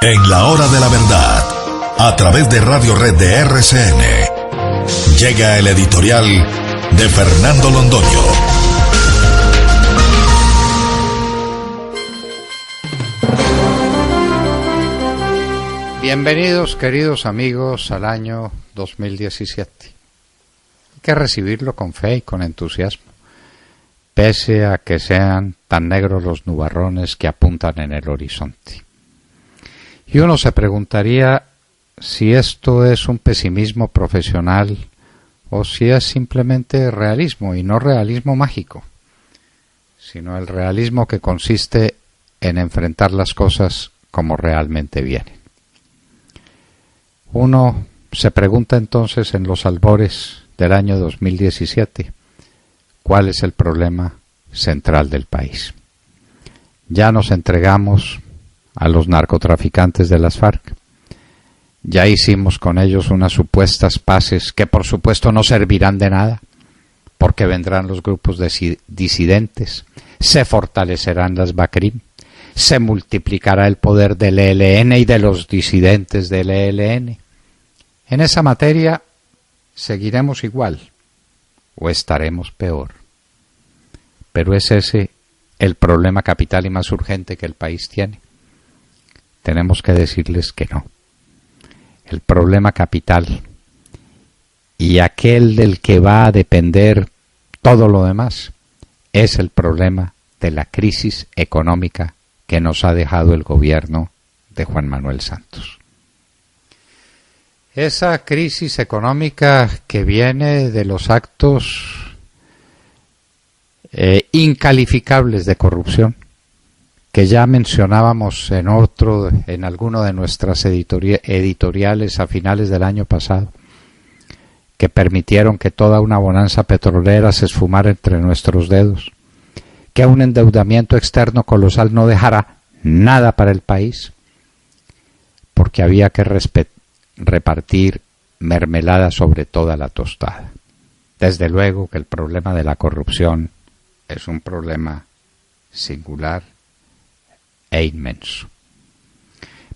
En la hora de la verdad, a través de Radio Red de RCN, llega el editorial de Fernando Londoño. Bienvenidos, queridos amigos, al año 2017. Hay que recibirlo con fe y con entusiasmo, pese a que sean tan negros los nubarrones que apuntan en el horizonte. Y uno se preguntaría si esto es un pesimismo profesional o si es simplemente realismo, y no realismo mágico, sino el realismo que consiste en enfrentar las cosas como realmente vienen. Uno se pregunta entonces en los albores del año 2017, ¿cuál es el problema central del país? Ya nos entregamos a los narcotraficantes de las FARC. Ya hicimos con ellos unas supuestas paces que por supuesto no servirán de nada, porque vendrán los grupos disidentes, se fortalecerán las BACRIM, se multiplicará el poder del ELN y de los disidentes del ELN. En esa materia seguiremos igual o estaremos peor. Pero ¿es ese el problema capital y más urgente que el país tiene? Tenemos que decirles que no. El problema capital y aquel del que va a depender todo lo demás es el problema de la crisis económica que nos ha dejado el gobierno de Juan Manuel Santos. Esa crisis económica que viene de los actos incalificables de corrupción que ya mencionábamos en alguno de nuestras editoriales a finales del año pasado, que permitieron que toda una bonanza petrolera se esfumara entre nuestros dedos, que un endeudamiento externo colosal no dejara nada para el país, porque había que repartir mermelada sobre toda la tostada. Desde luego que el problema de la corrupción es un problema singular e inmenso.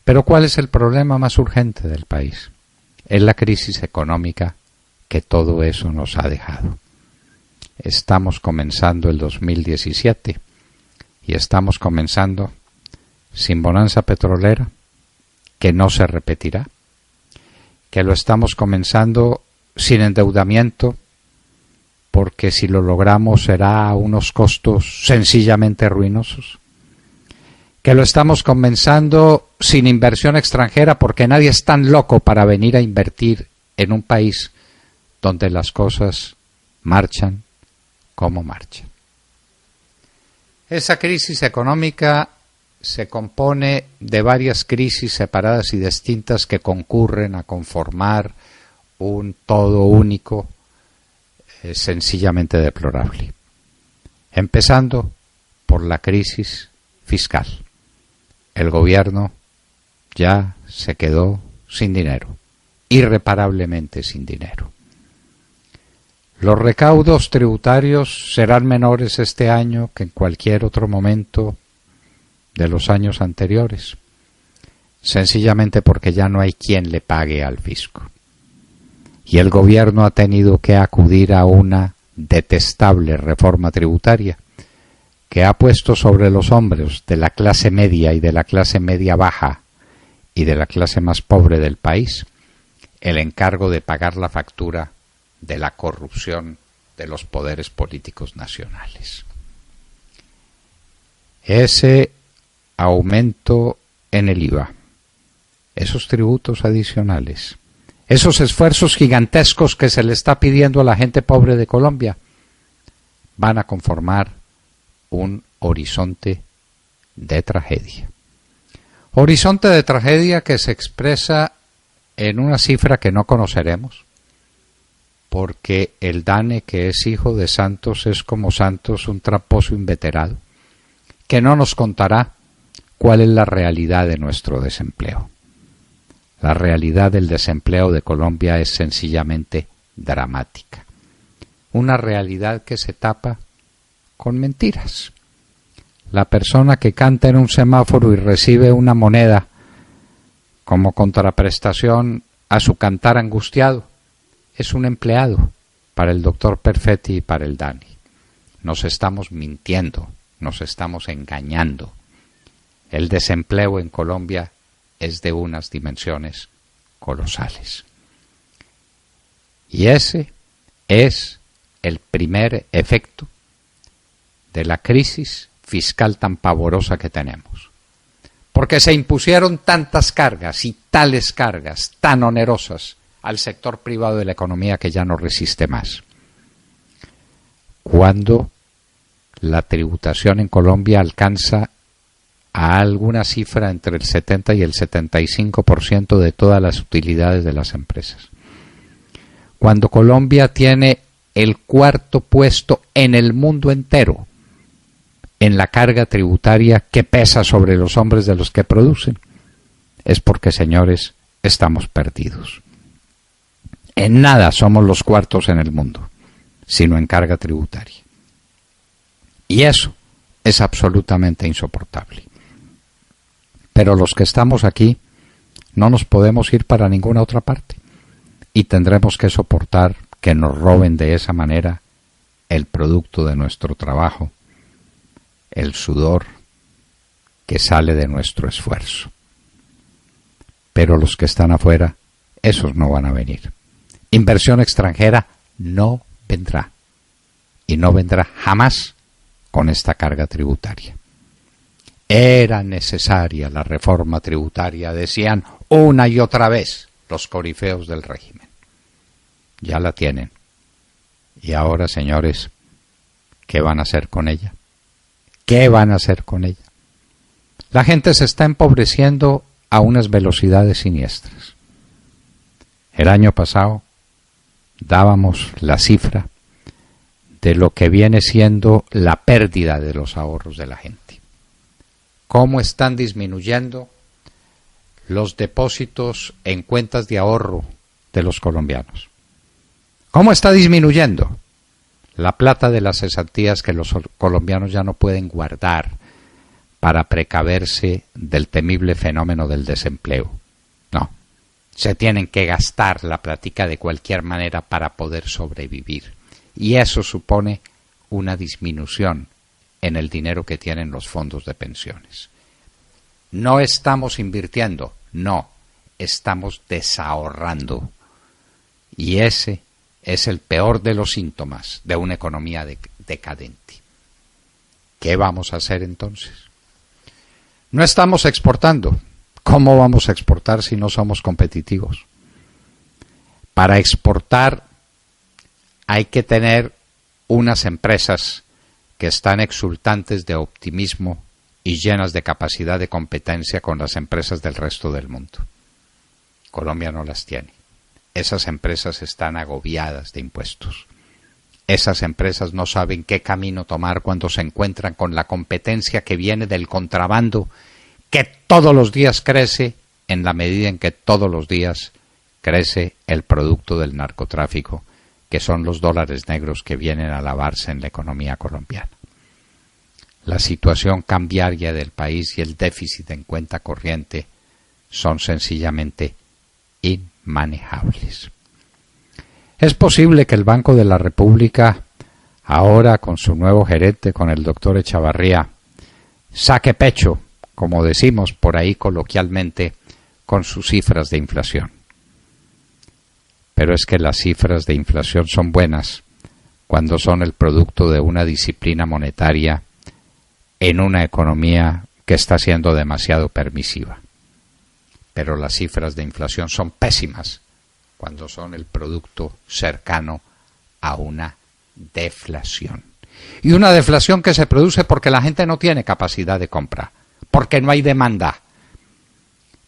Pero ¿cuál es el problema más urgente del país? Es la crisis económica que todo eso nos ha dejado. Estamos comenzando el 2017 y estamos comenzando sin bonanza petrolera, que no se repetirá, que lo estamos comenzando sin endeudamiento, porque si lo logramos será a unos costos sencillamente ruinosos, que lo estamos comenzando sin inversión extranjera, porque nadie es tan loco para venir a invertir en un país donde las cosas marchan como marchan. Esa crisis económica se compone de varias crisis separadas y distintas que concurren a conformar un todo único sencillamente deplorable. Empezando por la crisis fiscal. El gobierno ya se quedó sin dinero, irreparablemente sin dinero. Los recaudos tributarios serán menores este año que en cualquier otro momento de los años anteriores, sencillamente porque ya no hay quien le pague al fisco. Y el gobierno ha tenido que acudir a una detestable reforma tributaria que ha puesto sobre los hombros de la clase media y de la clase media baja y de la clase más pobre del país el encargo de pagar la factura de la corrupción de los poderes políticos nacionales. Ese aumento en el IVA, esos tributos adicionales, esos esfuerzos gigantescos que se le está pidiendo a la gente pobre de Colombia, van a conformar un horizonte de tragedia. Horizonte de tragedia que se expresa en una cifra que no conoceremos, porque el DANE, que es hijo de Santos, es como Santos un tramposo inveterado, que no nos contará cuál es la realidad de nuestro desempleo. La realidad del desempleo de Colombia es sencillamente dramática. Una realidad que se tapa con mentiras. La persona que canta en un semáforo y recibe una moneda como contraprestación a su cantar angustiado, es un empleado para el doctor Perfetti y para el Dani. Nos estamos mintiendo, nos estamos engañando. El desempleo en Colombia es de unas dimensiones colosales. Y ese es el primer efecto de la crisis fiscal tan pavorosa que tenemos. Porque se impusieron tantas cargas y tales cargas tan onerosas al sector privado de la economía que ya no resiste más. Cuando la tributación en Colombia alcanza a alguna cifra entre el 70 y el 75% de todas las utilidades de las empresas. Cuando Colombia tiene el cuarto puesto en el mundo entero en la carga tributaria que pesa sobre los hombros de los que producen, es porque, señores, estamos perdidos. En nada somos los cuartos en el mundo, sino en carga tributaria. Y eso es absolutamente insoportable. Pero los que estamos aquí no nos podemos ir para ninguna otra parte y tendremos que soportar que nos roben de esa manera el producto de nuestro trabajo, el sudor que sale de nuestro esfuerzo. Pero los que están afuera, esos no van a venir. Inversión extranjera no vendrá y no vendrá jamás con esta carga tributaria. Era necesaria la reforma tributaria, decían una y otra vez los corifeos del régimen. Ya la tienen. Y ahora, señores, ¿qué van a hacer con ella? ¿Qué van a hacer con ella? La gente se está empobreciendo a unas velocidades siniestras. El año pasado dábamos la cifra de lo que viene siendo la pérdida de los ahorros de la gente. ¿Cómo están disminuyendo los depósitos en cuentas de ahorro de los colombianos? ¿Cómo está disminuyendo la plata de las cesantías que los colombianos ya no pueden guardar para precaverse del temible fenómeno del desempleo? No, se tienen que gastar la plática de cualquier manera para poder sobrevivir. Y eso supone una disminución en el dinero que tienen los fondos de pensiones. No estamos invirtiendo, no, estamos desahorrando. Y ese es el peor de los síntomas de una economía decadente. ¿Qué vamos a hacer entonces? No estamos exportando. ¿Cómo vamos a exportar si no somos competitivos? Para exportar hay que tener unas empresas que están exultantes de optimismo y llenas de capacidad de competencia con las empresas del resto del mundo. Colombia no las tiene. Esas empresas están agobiadas de impuestos. Esas empresas no saben qué camino tomar cuando se encuentran con la competencia que viene del contrabando, que todos los días crece en la medida en que todos los días crece el producto del narcotráfico, que son los dólares negros que vienen a lavarse en la economía colombiana. La situación cambiaria del país y el déficit en cuenta corriente son sencillamente inmanejables. Es posible que el Banco de la República, ahora con su nuevo gerente, con el doctor Echavarría, saque pecho, como decimos por ahí coloquialmente, con sus cifras de inflación. Pero es que las cifras de inflación son buenas cuando son el producto de una disciplina monetaria en una economía que está siendo demasiado permisiva. Pero las cifras de inflación son pésimas cuando son el producto cercano a una deflación. Y una deflación que se produce porque la gente no tiene capacidad de compra, porque no hay demanda.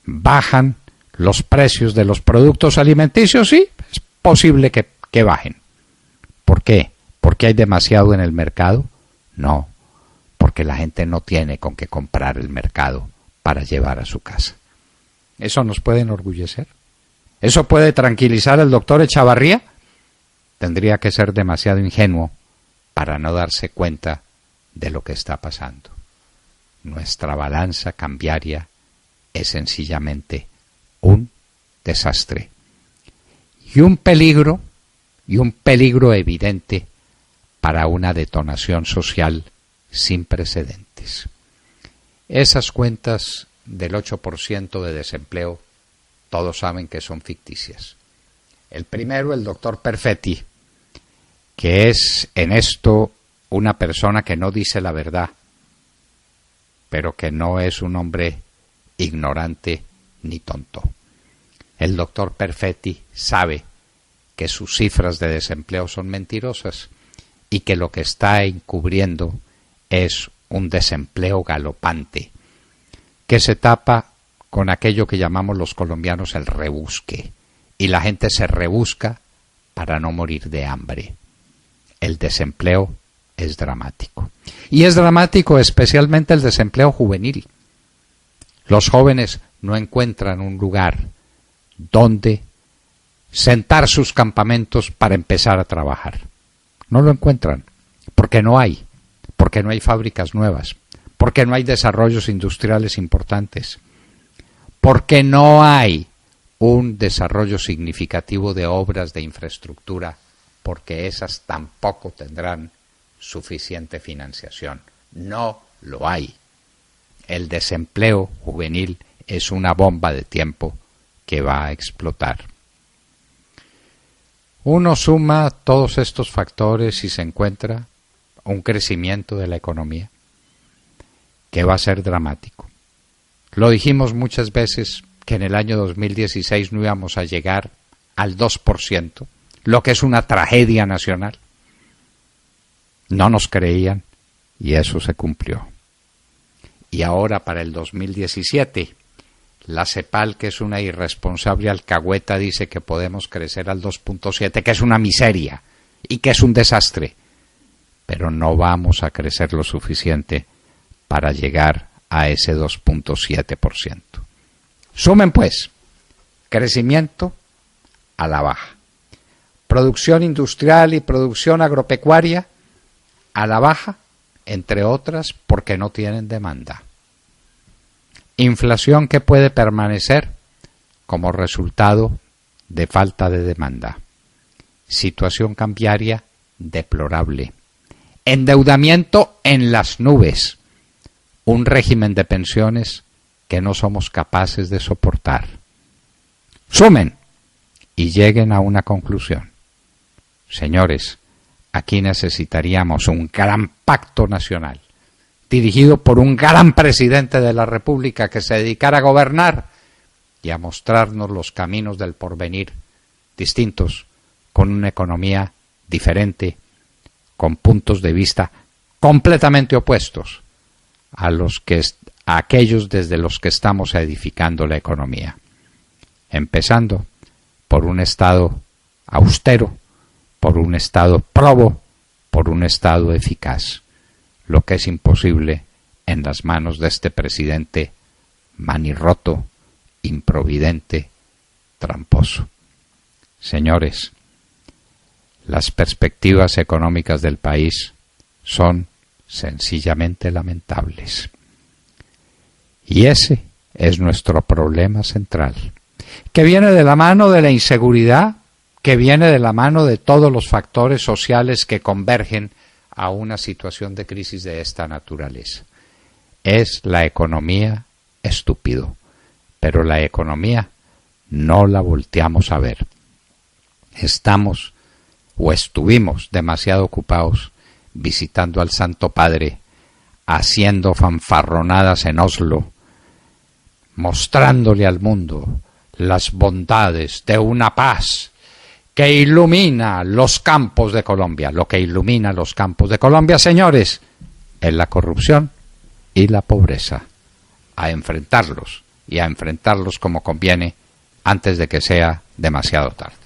Bajan los precios de los productos alimenticios, sí, es posible que bajen. ¿Por qué? ¿Porque hay demasiado en el mercado? No, porque la gente no tiene con qué comprar el mercado para llevar a su casa. ¿Eso nos puede enorgullecer? ¿Eso puede tranquilizar al doctor Echavarría? Tendría que ser demasiado ingenuo para no darse cuenta de lo que está pasando. Nuestra balanza cambiaria es sencillamente un desastre y un peligro evidente para una detonación social sin precedentes. Esas cuentas del 8% de desempleo, todos saben que son ficticias. El primero, el doctor Perfetti, que es en esto una persona que no dice la verdad, pero que no es un hombre ignorante ni tonto. El doctor Perfetti sabe que sus cifras de desempleo son mentirosas y que lo que está encubriendo es un desempleo galopante que se tapa con aquello que llamamos los colombianos el rebusque, y la gente se rebusca para no morir de hambre. El desempleo es dramático. Y es dramático especialmente el desempleo juvenil. Los jóvenes no encuentran un lugar donde sentar sus campamentos para empezar a trabajar. No lo encuentran, porque no hay fábricas nuevas, porque no hay desarrollos industriales importantes, porque no hay un desarrollo significativo de obras de infraestructura, porque esas tampoco tendrán suficiente financiación. No lo hay. El desempleo juvenil es una bomba de tiempo que va a explotar. Uno suma todos estos factores y se encuentra un crecimiento de la economía que va a ser dramático. Lo dijimos muchas veces que en el año 2016 no íbamos a llegar al 2%, lo que es una tragedia nacional. No nos creían y eso se cumplió. Y ahora para el 2017, la CEPAL, que es una irresponsable alcahueta, dice que podemos crecer al 2.7, que es una miseria y que es un desastre. Pero no vamos a crecer lo suficiente para llegar a ese 2.7%. Sumen pues, crecimiento a la baja, producción industrial y producción agropecuaria a la baja, entre otras porque no tienen demanda. Inflación que puede permanecer como resultado de falta de demanda. Situación cambiaria deplorable. Endeudamiento en las nubes. Un régimen de pensiones que no somos capaces de soportar. Sumen y lleguen a una conclusión. Señores, aquí necesitaríamos un gran pacto nacional, dirigido por un gran presidente de la República que se dedicara a gobernar y a mostrarnos los caminos del porvenir distintos, con una economía diferente, con puntos de vista completamente opuestos a aquellos desde los que estamos edificando la economía. Empezando por un Estado austero, por un Estado probo, por un Estado eficaz, lo que es imposible en las manos de este presidente manirroto, improvidente, tramposo. Señores, las perspectivas económicas del país son sencillamente lamentables. Y ese es nuestro problema central, que viene de la mano de la inseguridad, que viene de la mano de todos los factores sociales que convergen a una situación de crisis de esta naturaleza. Es la economía estúpido, pero la economía no la volteamos a ver. Estamos o estuvimos demasiado ocupados visitando al Santo Padre, haciendo fanfarronadas en Oslo, mostrándole al mundo las bondades de una paz que ilumina los campos de Colombia. Lo que ilumina los campos de Colombia, señores, es la corrupción y la pobreza. A enfrentarlos, y a enfrentarlos como conviene, antes de que sea demasiado tarde.